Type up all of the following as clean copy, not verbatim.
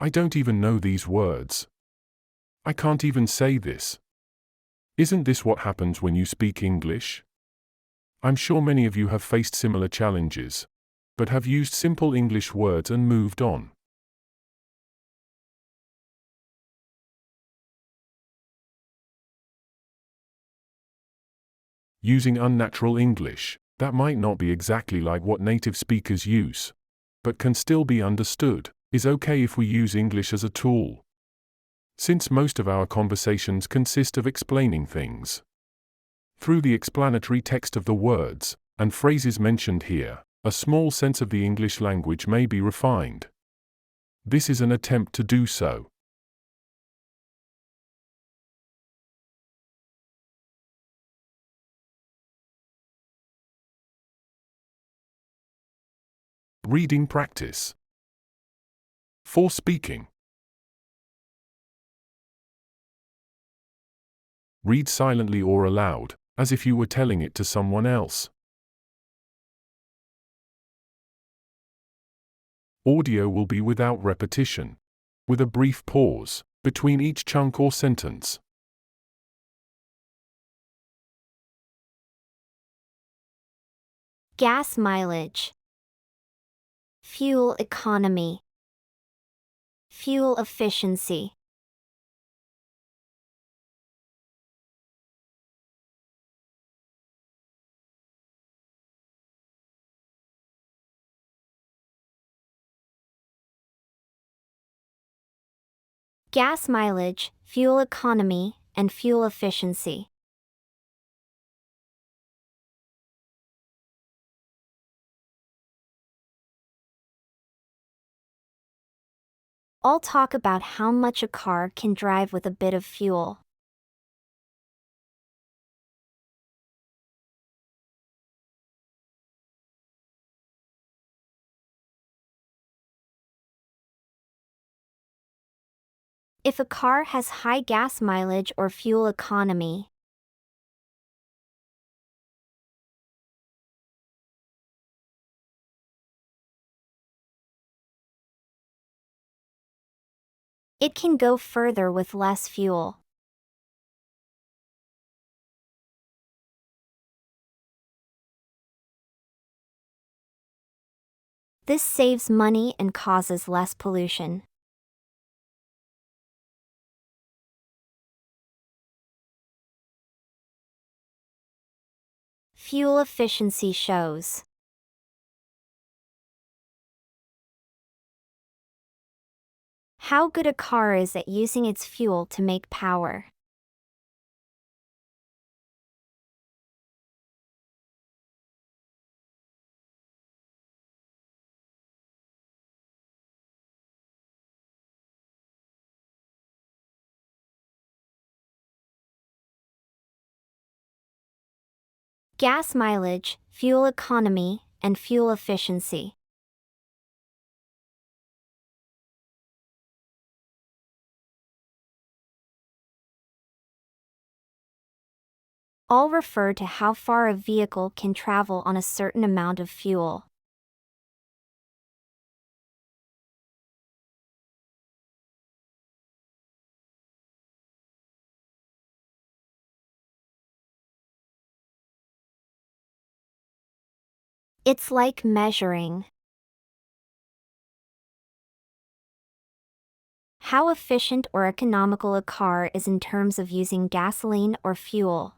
I don't even know these words. I can't even say this. Isn't this what happens when you speak English? I'm sure many of you have faced similar challenges, but have used simple English words and moved on. Using unnatural English, that might not be exactly like what native speakers use, but can still be understood, is okay if we use English as a tool. Since most of our conversations consist of explaining things through the explanatory text of the words and phrases mentioned here, a small sense of the English language may be refined. This is an attempt to do so. Reading practice. For speaking. Read silently or aloud, as if you were telling it to someone else. Audio will be without repetition, with a brief pause between each chunk or sentence. Gas mileage. Fuel economy. Fuel efficiency. Gas mileage, fuel economy, and fuel efficiency. I'll talk about how much a car can drive with a bit of fuel. If a car has high gas mileage or fuel economy, it can go further with less fuel. This saves money and causes less pollution. Fuel efficiency shows how good a car is at using its fuel to make power. Gas mileage, fuel economy, and fuel efficiency. All refer to how far a vehicle can travel on a certain amount of fuel. It's like measuring how efficient or economical a car is in terms of using gasoline or fuel.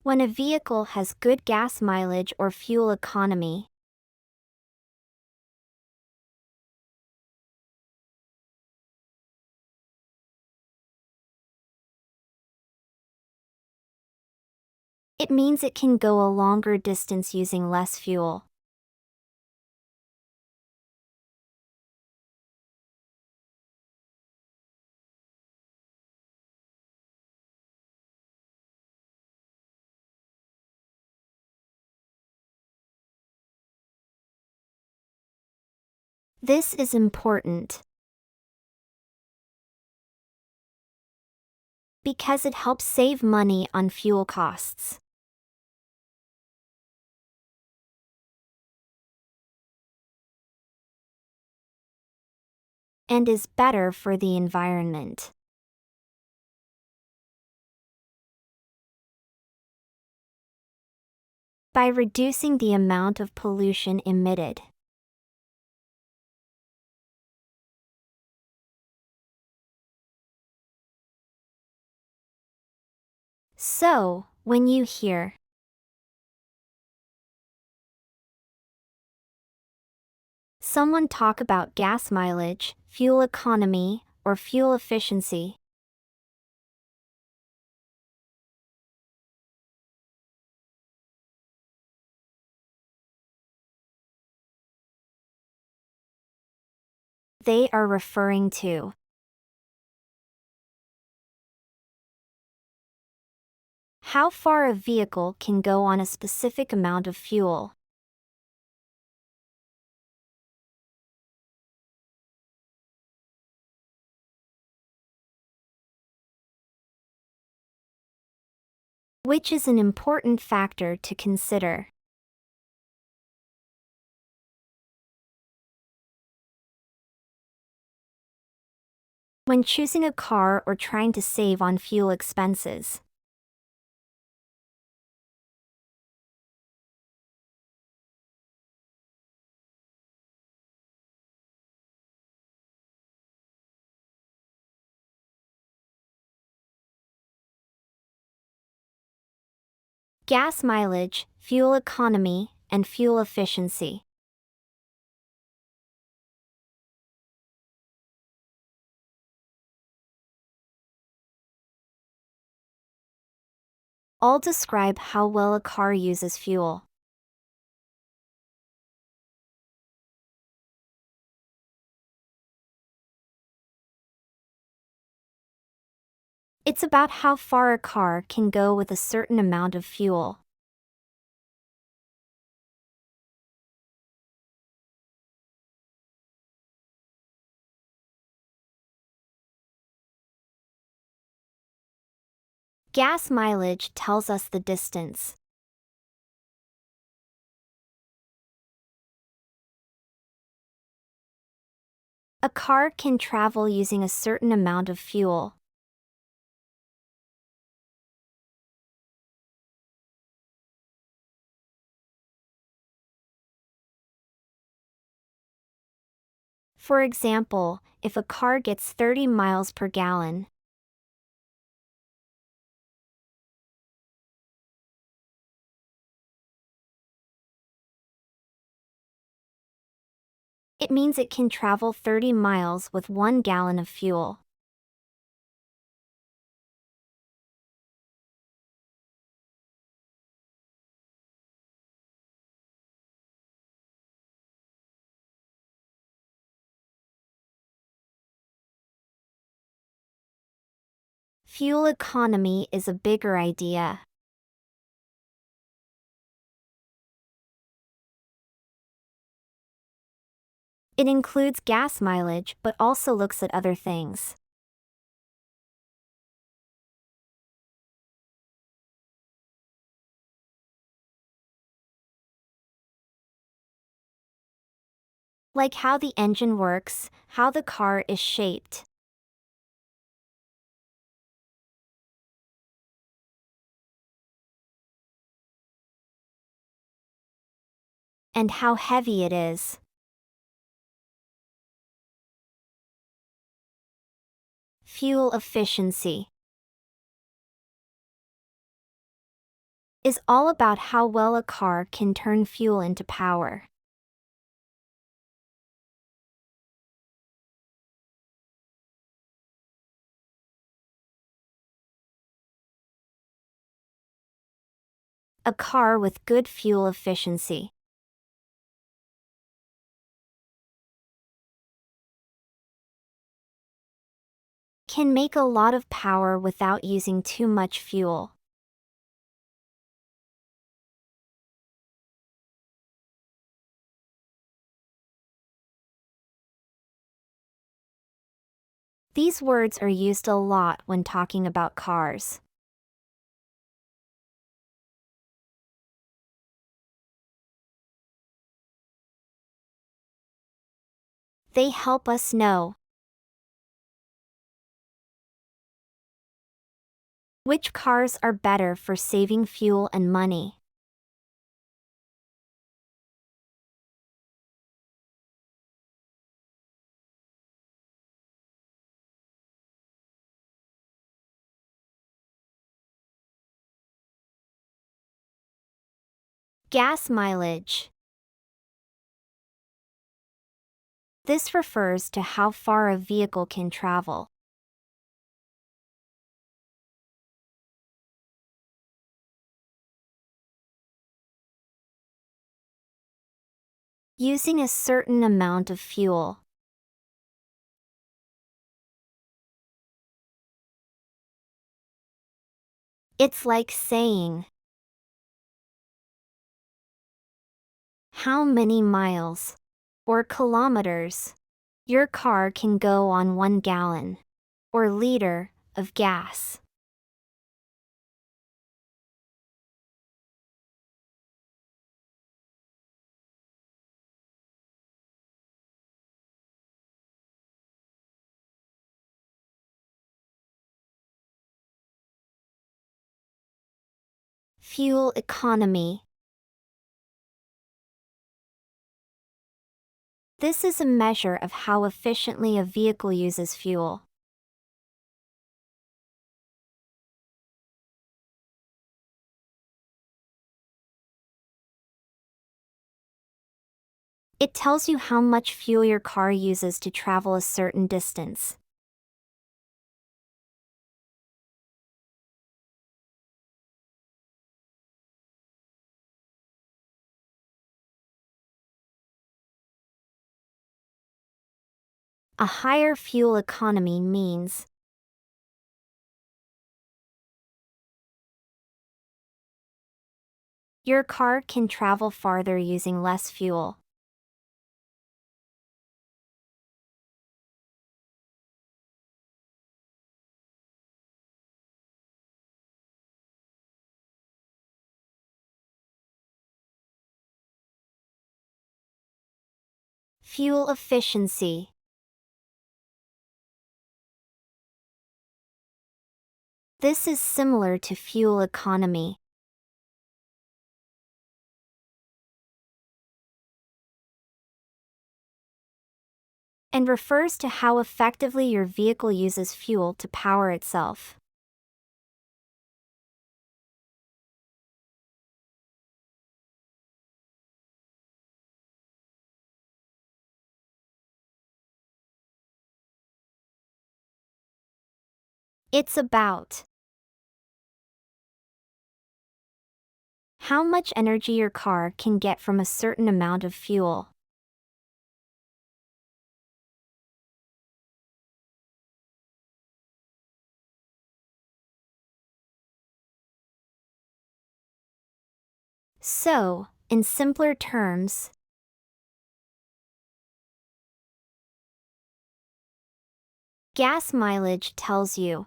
When a vehicle has good gas mileage or fuel economy, it means it can go a longer distance using less fuel. This is important Because it helps save money on fuel costs. And is better for the environment. By reducing the amount of pollution emitted. So, when you hear someone talk about gas mileage, fuel economy, or fuel efficiency, they are referring to how far a vehicle can go on a specific amount of fuel. Which is an important factor to consider. When choosing a car or trying to save on fuel expenses. Gas mileage, fuel economy, and fuel efficiency. All describe how well a car uses fuel. It's about how far a car can go with a certain amount of fuel. Gas mileage tells us the distance. A car can travel using a certain amount of fuel. For example, if a car gets 30 miles per gallon, it means it can travel 30 miles with 1 gallon of fuel. Fuel economy is a bigger idea. It includes gas mileage but also looks at other things. Like how the engine works, how the car is shaped, and how heavy it is. Fuel efficiency is all about how well a car can turn fuel into power. A car with good fuel efficiency can make a lot of power without using too much fuel. These words are used a lot when talking about cars. They help us know which cars are better for saving fuel and money. Gas mileage. This refers to how far a vehicle can travel. Using a certain amount of fuel. It's like saying, how many miles or kilometers your car can go on 1 gallon or liter of gas. Fuel economy. This is a measure of how efficiently a vehicle uses fuel. It tells you how much fuel your car uses to travel a certain distance. A higher fuel economy means your car can travel farther using less fuel. Fuel efficiency. This is similar to fuel economy. And refers to how effectively your vehicle uses fuel to power itself. It's about how much energy your car can get from a certain amount of fuel. So, in simpler terms, gas mileage tells you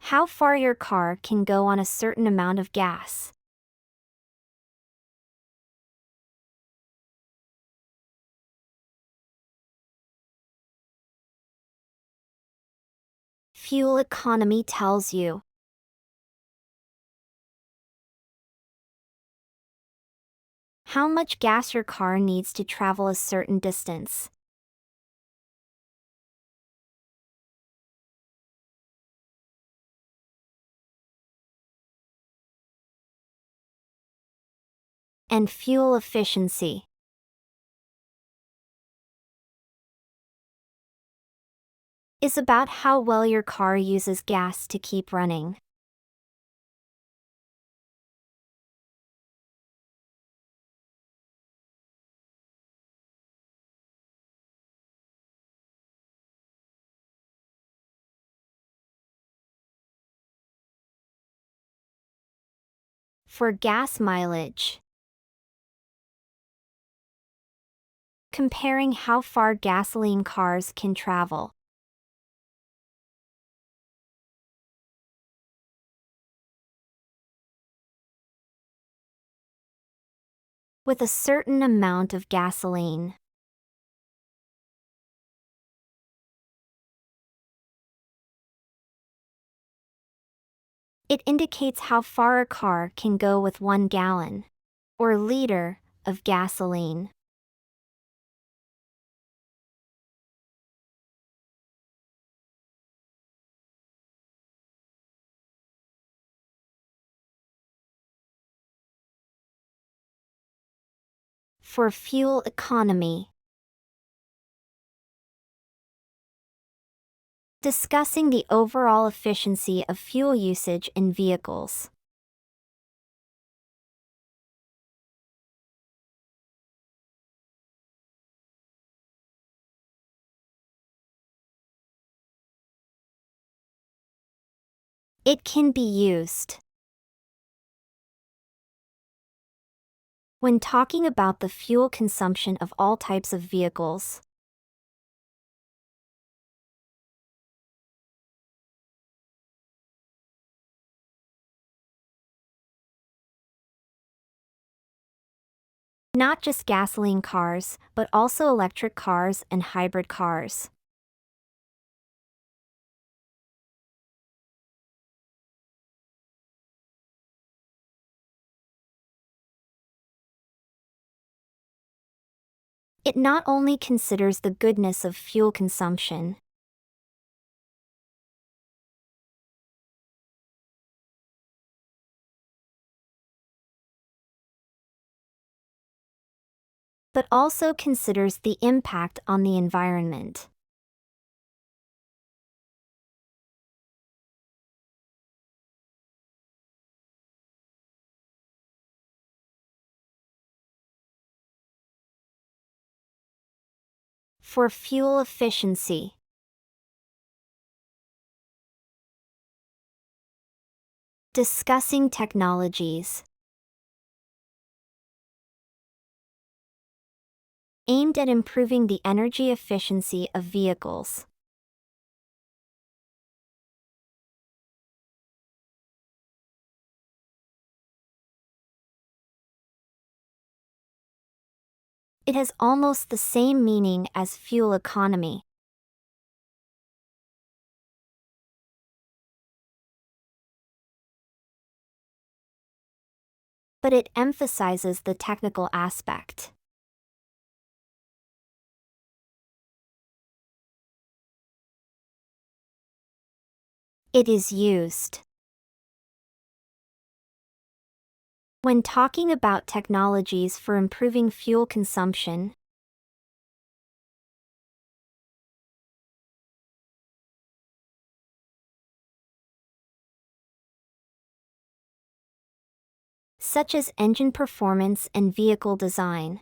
how far your car can go on a certain amount of gas. Fuel economy tells you how much gas your car needs to travel a certain distance. And fuel efficiency is about how well your car uses gas to keep running. For gas mileage, comparing how far gasoline cars can travel. With a certain amount of gasoline. It indicates how far a car can go with 1 gallon, or liter, of gasoline. For fuel economy. Discussing the overall efficiency of fuel usage in vehicles. It can be used when talking about the fuel consumption of all types of vehicles. Not just gasoline cars, but also electric cars and hybrid cars. It not only considers the goodness of fuel consumption, but also considers the impact on the environment. For fuel efficiency. Discussing technologies aimed at improving the energy efficiency of vehicles. It has almost the same meaning as fuel economy. But it emphasizes the technical aspect. It is used when talking about technologies for improving fuel consumption, such as engine performance and vehicle design.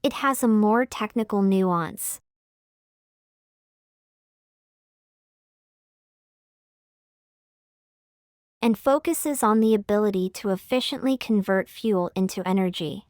It has a more technical nuance. And focuses on the ability to efficiently convert fuel into energy.